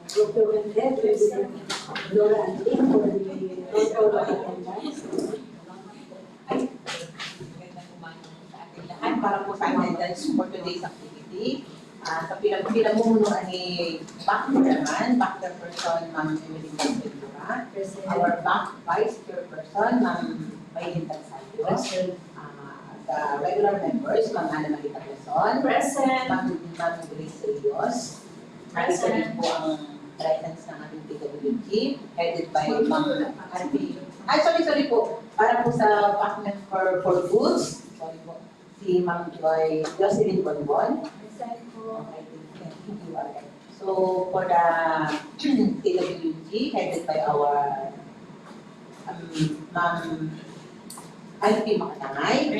Procurement Head, President Laura Anting, for the roll call of attendance. Ay, magandang umaga sa ating lahat para po sa attendance for today's activity. Sa pinamumunuan ni back person, Ma'am Emily Ventura, our back vice chairperson, Ma'am Maylin Tansalio, the regular members, Ma'am Ana Marie Taplason, Present. Ma'am Grace Rios, nakita rin po ang presence ng ating PWG, headed by Ma'am Arby. Sorry po. Para po sa back for goods, sorry po, si Ma'am Jocelyn Bonbon. Okay, thank you. Okay. So, for the TWG, headed by our Ma'am Alfie Makatangay,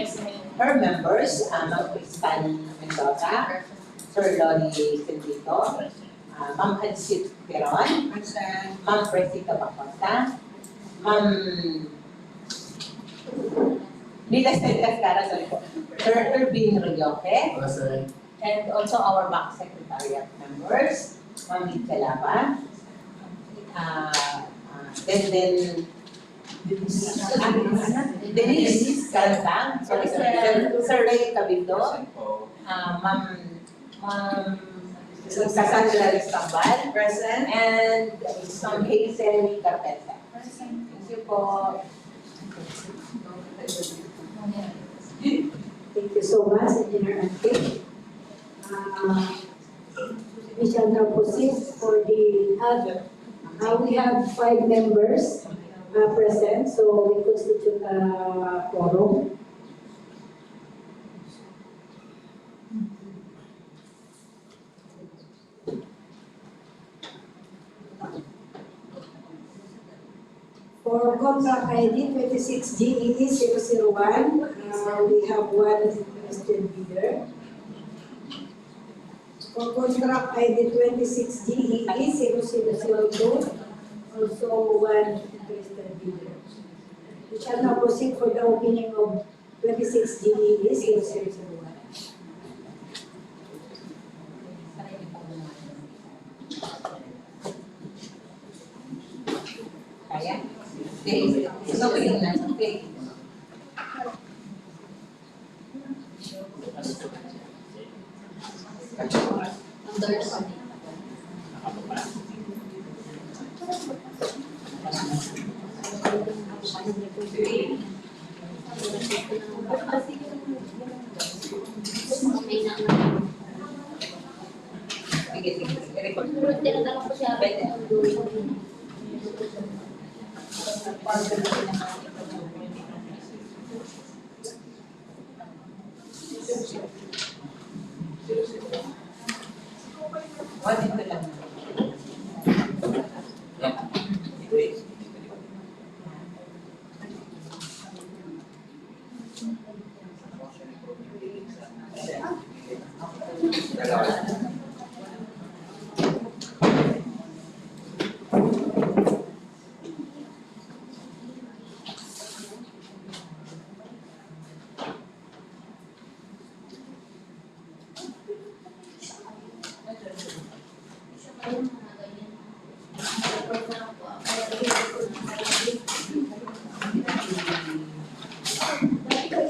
her members, Ma'am Cristal Mendoza, Sir Lori Sendito, Ma'am Hadsit Peron, Ma'am Presica Bacosta, Ma'am Lila Cascara, sorry po, Sir Irvin Royoke, and also our back secretariat members, Ma'am Lita Lapa, then Denise Carantang, sorry, Sir Ray Cabildo, Ma'am Cassandra Estambal, Present. and Ma'am Hazel Carpeta. Thank you po. Thank you so much, Engineer Anting. We shall now proceed for the other. We have 5 members present, so we constitute a quorum. For contract ID 26GEE001, we have 1 registered bidder. For contract ID 26GEE0002, also 1 registered bidder. We shall now proceed for the opening of 26GEE0001. Kaya? Okay. Okay na. Okay. Sige, record. Tinadala ko siya. Pwede. Dito lang.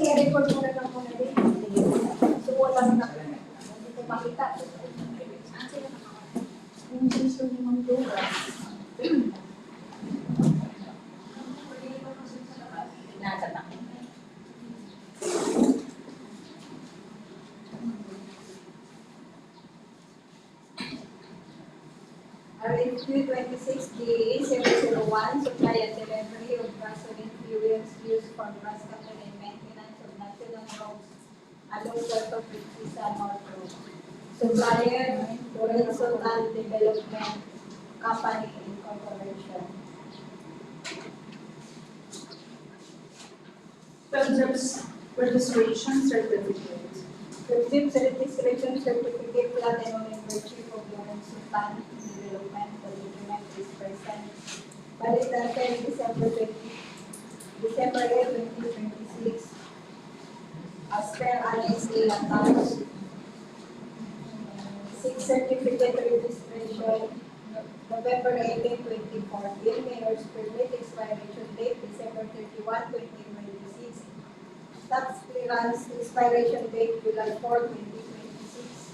I-record mo na lang muna din. So, wala na. Hindi ko makita. Yung gusto niyo mong duga. Natatak. RFQ 26GE001, supply and delivery of gasoline fuels used for gas company maintenance of national roads along Puerto Princesa North Road. Supplier, Horizontal Development Company Incorporation. Registration certificate. Receipt registration certificate platinum membership of Lawrence Sultan Development. The document is present. Valid until December 8, 2026. As per Annex A attached. 6 certificate registration November 18, 2014, mayor's permit expiration date December 31, 2026. Tax clearance expiration date July 4, 2026.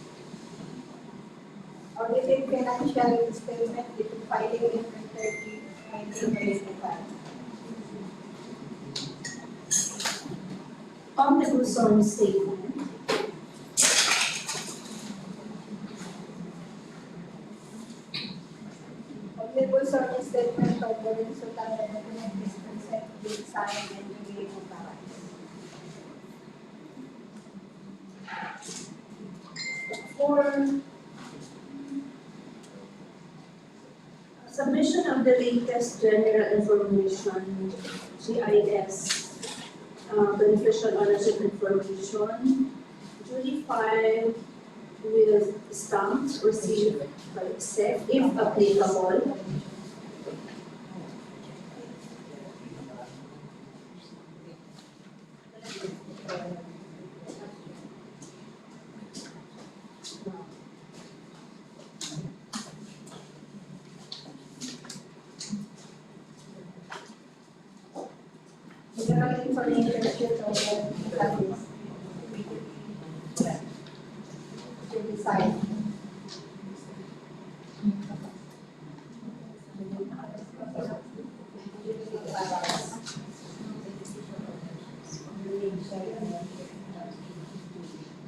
Audited financial statement due filing April 30, 2025. Omnibus on statement. Omnibus on statement of Lorenzo Tanda document is present with signed and duly notarized. For submission of the latest general information, GIS, beneficial ownership information, duly filed with stamps received by SEC if applicable. General information sheet of the candidates to be signed.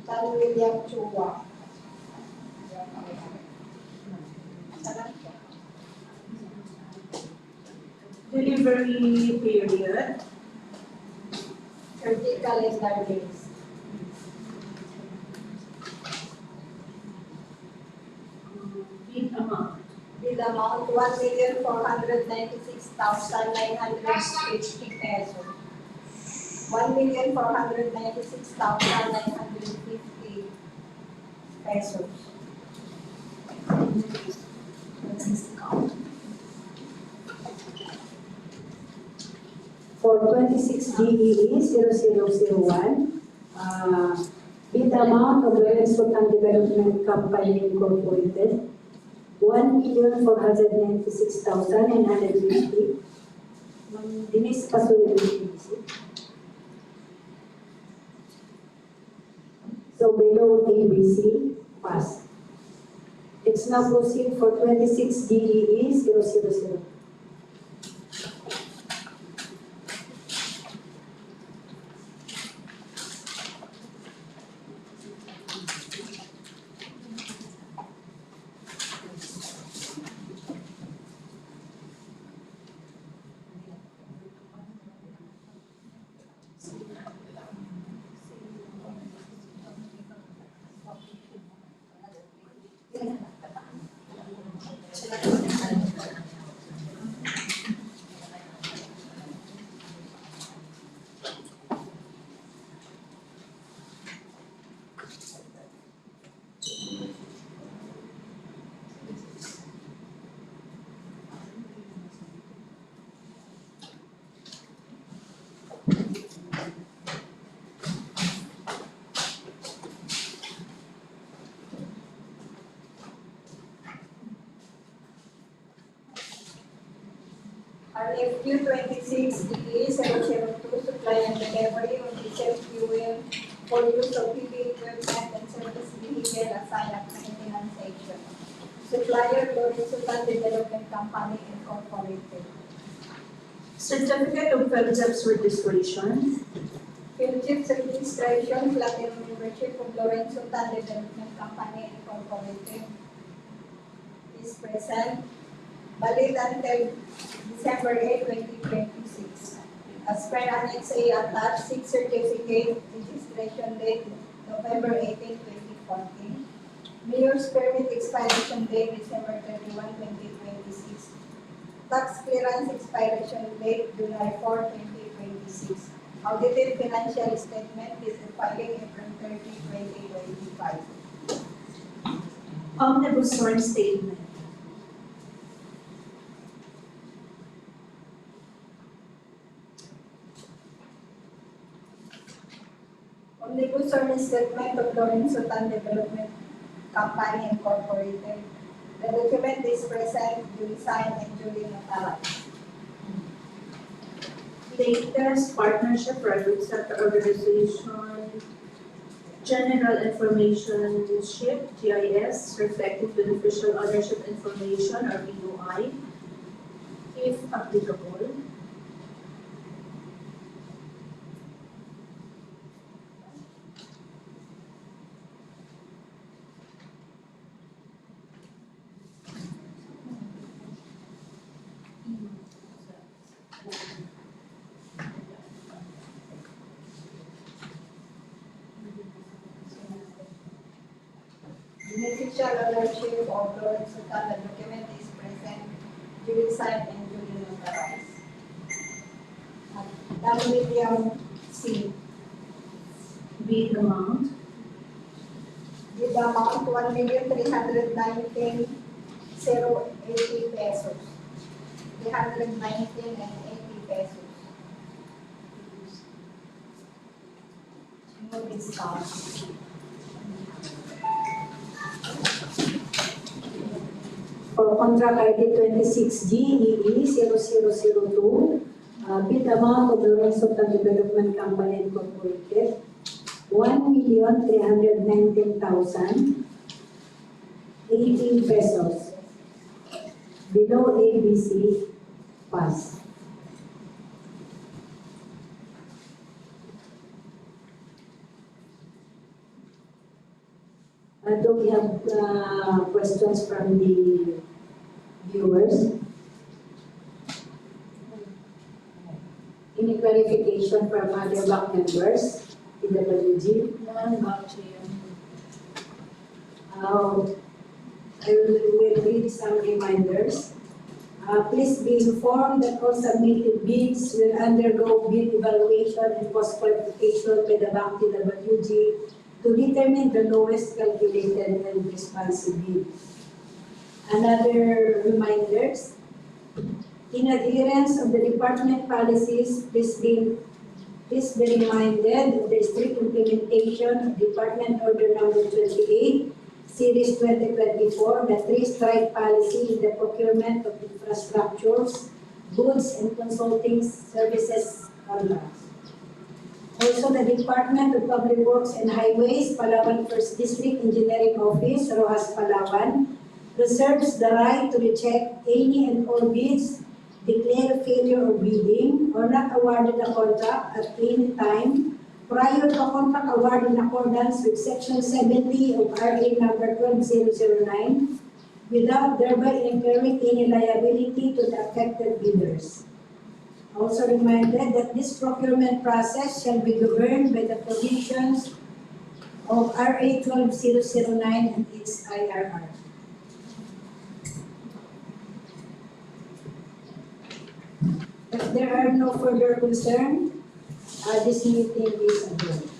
Tan William Chua. Delivery period, 30 calendar days. bid amount, Bid amount 1,496,950 pesos. 1,496,950 pesos. for 26 GEE 0001, bid amount of Lorenzo Tan Development Company Incorporated, 1,496,950. Ma'am Denise Pasuyo, so below ABC, pass. Let's now proceed for 26 GEE 000. RFQ 26 DE 002 supply and delivery of diesel fuel for use of PV equipment and service vehicle assigned at maintenance station. Supplier Lorenzo Tan Development Company Incorporated. Certificate of Phelps registration, Philippines Registration Platinum Membership of Lorenzo Tan Development Company Incorporated is present, valid until December 8, 2026. As per Annex A attached, 6 certificate, registration date November 18, 2014. Mayor's permit expiration date December 31, 2026. Tax clearance expiration date July 4, 2026. Audited financial statement is filing April 30, 2025. omnibus source statement, Omnibus on statement of Lorenzo Tan Development Company Incorporated. The document is present, duly signed, and duly notarized. Daters Partnership Private Sector Organization, General Information Ship, GIS, reflecting beneficial ownership information or BOI, if applicable. Beneficial ownership of Lawrence Sultan, the document is present, duly signed, and duly notarized. At Don William C. Bid amount, With the amount 1,319,080 pesos. 319,080 pesos. No discount. For contract ID 26G-EE 0002, bid amount of Lorenzo Development Company Incorporated, 1,319,080 pesos. Below ABC, pass. Do we have questions from the viewers? Any clarification from other bank members, PWG? None, Madam Chair. I will read some reminders. Please be informed that all submitted bids will undergo bid evaluation and cost qualification by the bank PWG to determine the lowest calculated and responsive bid. Another reminders, in adherence of the department policies, please be reminded of the strict implementation of Department Order Number 28, Series 2024, the three-strike policy in the procurement of infrastructures, goods, and consulting services contracts. Also, the Department of Public Works and Highways, Palawan 1st District Engineering Office, Rojas, Palawan, reserves the right to reject any and all bids, declare failure of bidding, or not awarded a contract at any time prior to contract award in accordance with Section 70 of RA number 12009, without thereby incurring any liability to the affected bidders. Also reminded that this procurement process shall be governed by the provisions of RA 12009 and its IRR. If there are no further concern, this meeting is adjourned.